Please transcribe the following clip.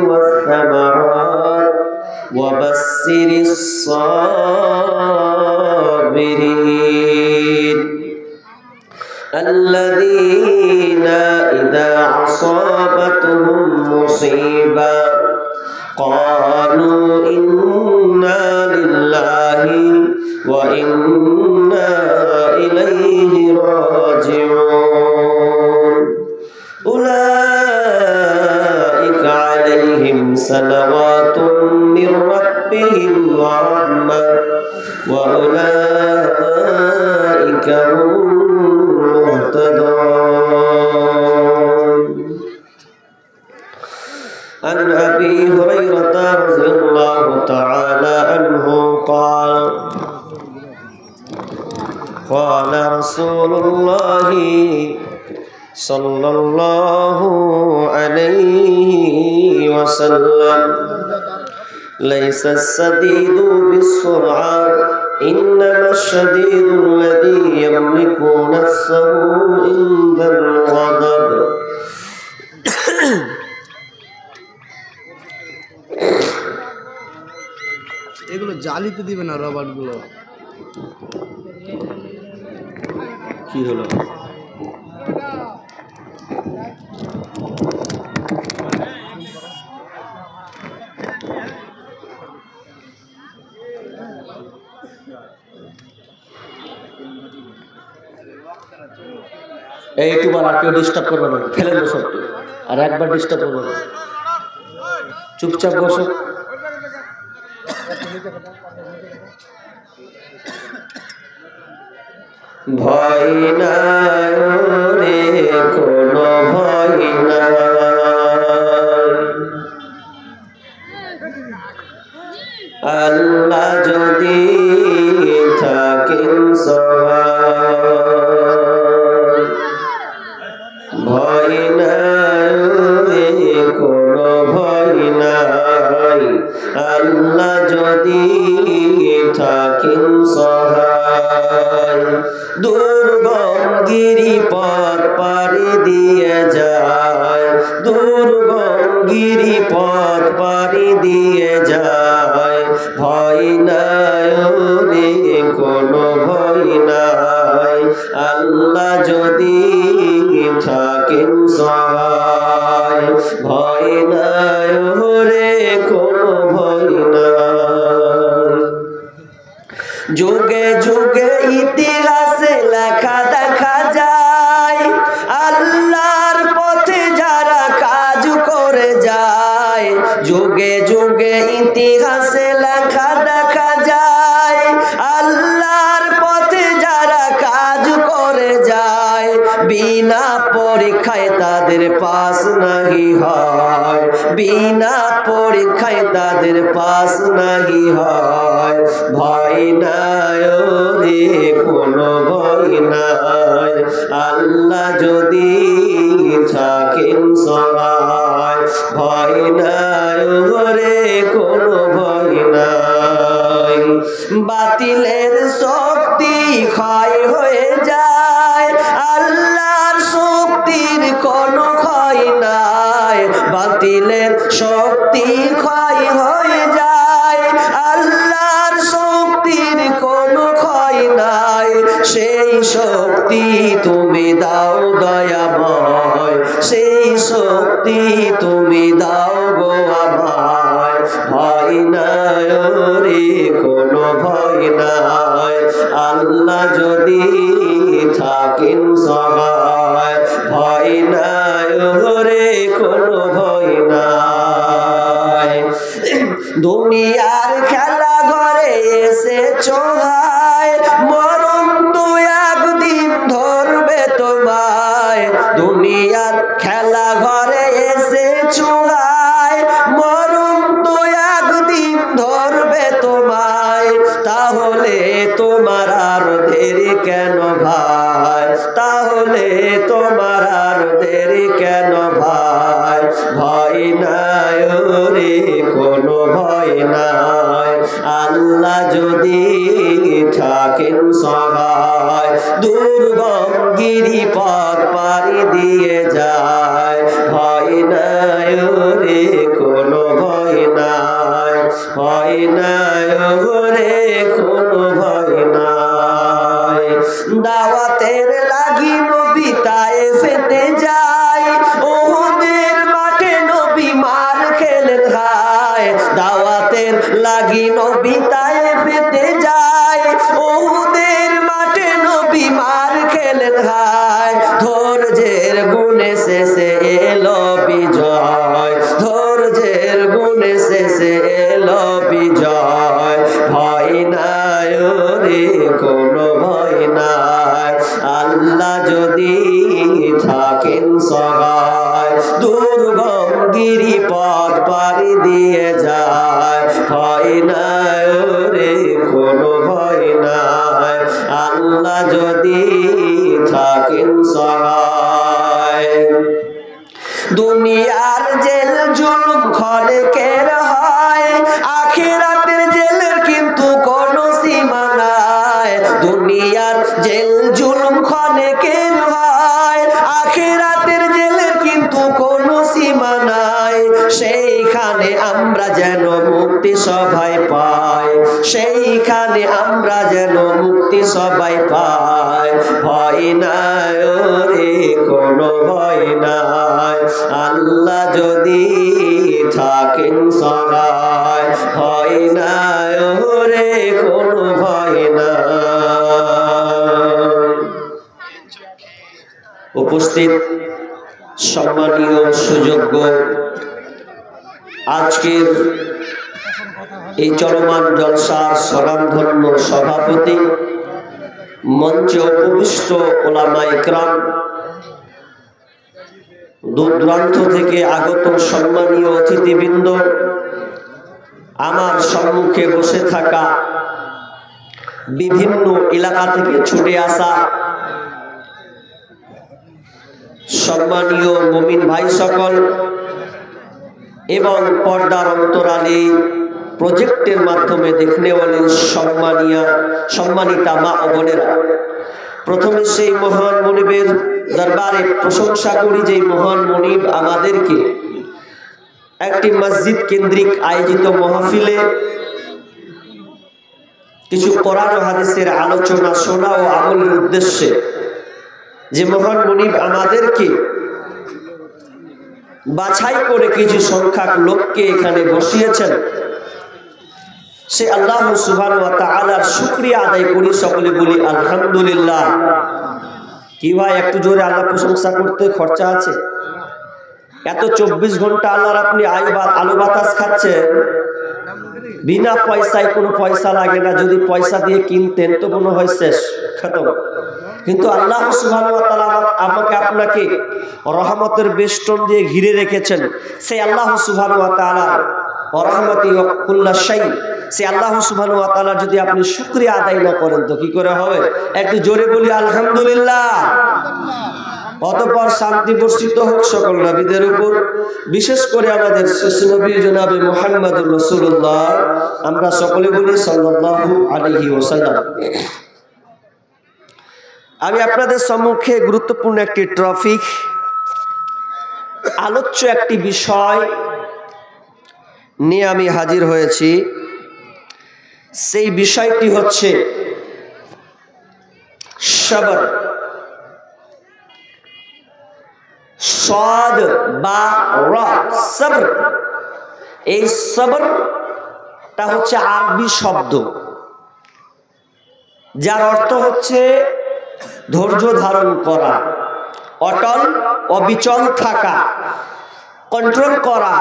والثمرات وبشر الصابرين الذين إذا أصابتهم مصيبة قالوا إنا لله وإنا إليه راجعون أولئك عليهم صلوات من ربهم ورحمة وأولئك هم المهتدون. عن أبي هريرة رضي الله تعالى عنه قال قال رسول الله صلى الله عليه وسلم ليس الشديد بالسرعة إنما الشديد الذي يملك نفسه عند الغضب. এগুলো জালিতে দিবে না রবার্ট গুলো কি হলো এইটুবার আর কেউ ডিস্টার্ব করবে না, ফেলে দেবো সব আর একবার ডিস্টার্ব করবে না, চুপচাপ বসো। ভয় নাই রে কোনো ভয় নাই, আল্লাহ যদি থাকেন সহায়। ভয় নাই রে কোনো ভয় নাই, আল্লাহ যদি থাকেন সহায়। দুর্গম গিরিপথ পাড়ি দিয়ে যায়, দুর্গম গিরিপথ পাড়ি দিয়ে যায়, ভয় নাই রে কোনো ভয় নাই, আল্লাহ যদি থাকেন সহায়। ভয় নাই রে কোনো ভয় নাই। যুগে যুগে ইতিহাসে লেখা দেখা যায়, আল্লাহর পথে যারা কাজ করে যায়। যুগে যুগে ইতিহাসে লেখা দেখা যায়, আল্লাহর পথে যারা কাজ করে যায়। বিনা পরীক্ষায় তাদের পাস নাহি হয়, বিনা পরীক্ষায় তাদের পাস নাহি হয়। ভয় নাই রে কোনো ভয় নাই, আল্লাহ যদি থাকেন সহায়। ভয় নাই রে কোনো ভয় নাই। বাতিলের শক্তি ক্ষয় হয়ে যায়, আল্লাহর শক্তির কোনো ক্ষয় নাই। বাতিলের শক্তি ক্ষয় হয়ে যায়, আল্লাহর শক্তির কোনো ক্ষয় নাই। সেই শক্তি তুমি দাও দয়াময়, সেই শক্তি তুমি দাও গো আমায়। ভয় নাই রে কোনো ভয় নাই, আল্লাহ যদি থাকেন সহায়। ভয় নাই রে কোনো ভয় নাই। দুনিয়ার খেলা ঘরে এসে চোহায়, মরণ তো একদিন ধরবে তোমায়। দুনিয়ার খেলা ঘরে এসে চোহায়, মরণ তো একদিন ধরবে তোমায়। তাহলে তোমার আর দেরি কেন ভাই, তাহলে তোমার আর দেরি কেন ভাই। ভয় নাই রে কোনো ভয় নাই, আল্লাহ যদি থাকেন সহায় দুর্গম গিরিপথ পাড়ি দিয়ে যায় ভয় নাই রে কোনো ভয় নাই ভয় নাই রে কোনো ভয় নাই দাওয়াতের লাগি নবী তায়েফেতে যায় ওহুদের মাঠে নবী মার খেলেন খায় দাওয়াতের লাগি নবী তায়েফেতে যায় ওহুদের মাঠে নবী মার খেলেন খায় ধৈর্যের গুণে শেষে এলো বিজয় ধৈর্যের গুণে শেষে এলো বিজয় ভয় নাই রে কোনো ভয় নাই আল্লাহ যদি থাকেন সহায় দুর্গম গিরিপথ পাড়ি দিয়ে যায় ভয় নাই রে কোনো ভয় নাই আল্লাহ যদি থাকেন সহায় দুনিয়ার জেল জুলুম ক্ষণেকের হয় আখিরাতের জেলের কিন্তু কোনো সীমা নাই দুনিয়ার জেল জুলুম ক্ষণেকের হয় আখিরাতের জেলের কিন্তু কোনো সীমা নাই সেইখানে আমরা যেন মুক্তি সবাই পাই সেইখানে আমরা যেন মুক্তি সবাই পাই ভয় নাই রে কোনো ভয় নাই আল্লাহ যদি থাকেন সহায় ভয় নাই রে কোনো ভয় নাই উপস্থিত সম্মানীয় সুযোগ্য আজকের এই চলমান জলসার স্বনামধন্য সভাপতি মঞ্চে উপবিষ্ট ওলামায়ে কেরাম দূর দূরান্ত থেকে আগত সম্মানীয় অতিথিবৃন্দ আমার সম্মুখে বসে থাকা বিভিন্ন এলাকা থেকে ছুটে আসা সম্মানীয় মুমিন ভাই সকল এবং পর্দার অন্তরালে প্রজেক্টের মাধ্যমে দেখনে বলেন সম্মানিতা মা ও বোনেরা প্রথমে সেই মহান মনিবের দরবারে প্রশংসা করি যে মহান মনিব আমাদেরকে একটি মসজিদ কেন্দ্রিক আয়োজিত মাহফিলে কিছু কোরআন ও হাদিসের আলোচনা শোনা ও আমলের উদ্দেশ্যে যে মহান মনিব আমাদেরকে বাছাই করে কিছু সংখ্যক লোককে এখানে বসিয়েছেন সে আল্লাহ সুবহানাহু ওয়া তাআলার শুকরিয়া আদায় করি সকলে বলি আলহামদুলিল্লাহ কি ভাই একটু জোরে আল্লাহ প্রশংসা করতে খরচা আছে এত 24 ঘন্টা আল্লাহর আপনি আলো বাতাস খাচ্ছেন বিনা পয়সায় কোনো পয়সা লাগে না যদি পয়সা দিয়ে কিনতেন তো মনে হয় শেষ খতম কিন্তু আল্লাহ সুবহানাহু ওয়া তাআলা আমাকে আপনাকে রহমতের বেষ্টন দিয়ে ঘিরে রেখেছেন সেই আল্লাহ সুবহানাহু ওয়া তাআলা রহমতি কুল্লা শাই সে আল্লাহ সুবহানাহু ওয়া তাআলা যদি আপনি শুকরিয়া আদায় না করেন তো কি করে হবে একটু জোরে বলি আলহামদুলিল্লাহ অতঃপর শান্তি বর্ষিত হোক সকল নবীদের উপর বিশেষ করে আমাদের শেষ নবী জনাবে মুহাম্মদুর রাসূলুল্লাহ আমরা সকলে বলি সাল্লাল্লাহু আলাইহি ওয়াসাল্লাম আমি আপনাদের সম্মুখে গুরুত্বপূর্ণ একটি টপিক আলোচ্য একটি বিষয় নিয়ে আমি হাজির হয়েছি সেই বিষয়টি হচ্ছে সবর সাদ বা রা সবর এই সবরটা হচ্ছে আরবি শব্দ যার অর্থ হচ্ছে ধৈর্য ধারণ করা অটল অবিচল থাকা কন্ট্রোল করা